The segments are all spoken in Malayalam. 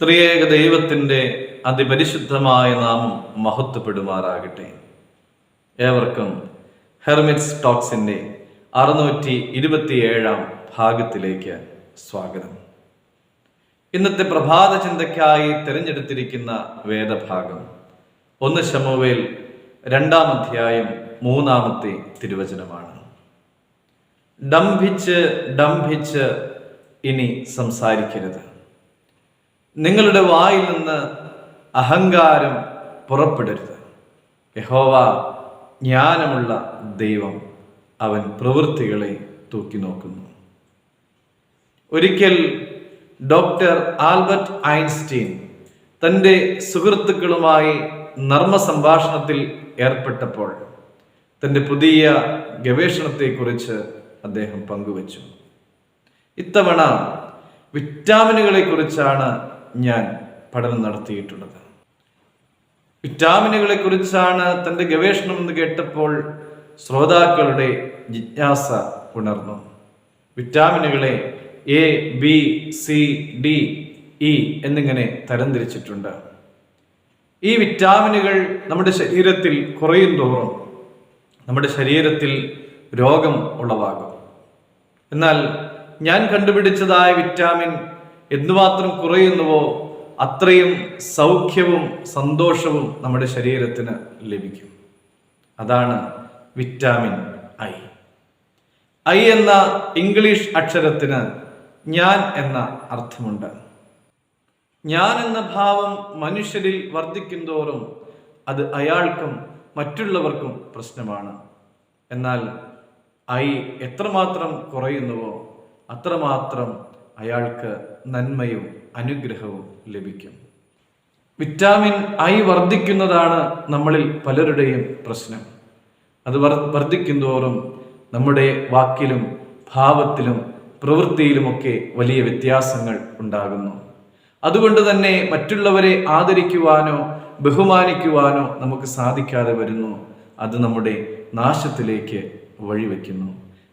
ത്രിയേക ദൈവത്തിൻ്റെ അതിപരിശുദ്ധമായ നാമം മഹത്വപ്പെടുമാറാകട്ടെ. ഏവർക്കും ഹെർമിറ്റ്സ് ടോക്സിൻ്റെ 627 ഭാഗത്തിലേക്ക് സ്വാഗതം. ഇന്നത്തെ പ്രഭാത ചിന്തയ്ക്കായി തിരഞ്ഞെടുത്തിരിക്കുന്ന വേദഭാഗം 1 ശമൂവേൽ 2-ാം അധ്യായം 3-ാമത്തെ തിരുവചനമാണ്. ഡംഭിച്ച് ഇനി സംസാരിക്കരുത്. നിങ്ങളുടെ വായിൽ നിന്ന് അഹങ്കാരം പുറപ്പെടരുത്. യഹോവ ജ്ഞാനമുള്ള ദൈവം, അവൻ പ്രവൃത്തികളെ തൂക്കി നോക്കുന്നു. ഒരിക്കൽ ഡോക്ടർ ആൽബർട്ട് ഐൻസ്റ്റീൻ തൻ്റെ സുഹൃത്തുക്കളുമായി നർമ്മ സംഭാഷണത്തിൽ ഏർപ്പെട്ടപ്പോൾ തൻ്റെ പുതിയ ഗവേഷണത്തെക്കുറിച്ച് അദ്ദേഹം പങ്കുവച്ചു. ഇത്തവണ വിറ്റാമിനുകളെ കുറിച്ചാണ് ഞാൻ പഠനം നടത്തിയിട്ടുള്ളത്. വിറ്റാമിനുകളെ കുറിച്ചാണ് തൻ്റെ ഗവേഷണം എന്ന് കേട്ടപ്പോൾ ശ്രോതാക്കളുടെ ജിജ്ഞാസ ഉണർന്നു. വിറ്റാമിനുകളെ A, B, C, D, E എന്നിങ്ങനെ തരംതിരിച്ചിട്ടുണ്ട്. ഈ വിറ്റാമിനുകൾ നമ്മുടെ ശരീരത്തിൽ കുറയും തോറും നമ്മുടെ ശരീരത്തിൽ രോഗം ഉളവാകും. എന്നാൽ ഞാൻ കണ്ടുപിടിച്ചതായ വിറ്റാമിൻ എന്തുമാത്രം കുറയുന്നുവോ അത്രയും സൗഖ്യവും സന്തോഷവും നമ്മുടെ ശരീരത്തിന് ലഭിക്കും. അതാണ് വിറ്റാമിൻ ഐ. ഐ എന്ന ഇംഗ്ലീഷ് അക്ഷരത്തിന് ഞാൻ എന്ന അർത്ഥമുണ്ട്. ഞാൻ എന്ന ഭാവം മനുഷ്യരിൽ വർദ്ധിക്കുന്തോറും അത് അയാൾക്കും മറ്റുള്ളവർക്കും പ്രശ്നമാണ്. എന്നാൽ ഐ എത്രമാത്രം കുറയുന്നുവോ അത്രമാത്രം അയാൾക്ക് നന്മയും അനുഗ്രഹവും ലഭിക്കും. വിറ്റാമിൻ ഐ വർദ്ധിക്കുന്നതാണ് നമ്മളിൽ പലരുടെയും പ്രശ്നം. അത് വർദ്ധിക്കുന്തോറും നമ്മുടെ വാക്കിലും ഭാവത്തിലും പ്രവൃത്തിയിലുമൊക്കെ വലിയ വ്യത്യാസങ്ങൾ ഉണ്ടാകുന്നു. അതുകൊണ്ട് തന്നെ മറ്റുള്ളവരെ ആദരിക്കുവാനോ ബഹുമാനിക്കുവാനോ നമുക്ക് സാധിക്കാതെ വരുന്നു. അത് നമ്മുടെ നാശത്തിലേക്ക് വഴിവെക്കുന്നു.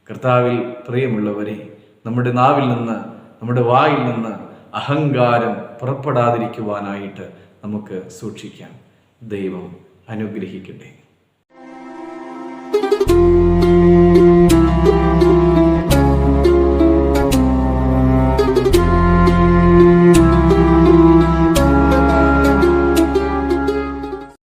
കർത്താവിൽ പ്രിയമുള്ളവരെ, നമ്മുടെ നാവിൽ നിന്ന്, നമ്മുടെ വായിൽ നിന്ന് അഹങ്കാരം പുറപ്പെടാതിരിക്കുവാനായിട്ട് നമുക്ക് സൂക്ഷിക്കാം. ദൈവം അനുഗ്രഹിക്കട്ടെ.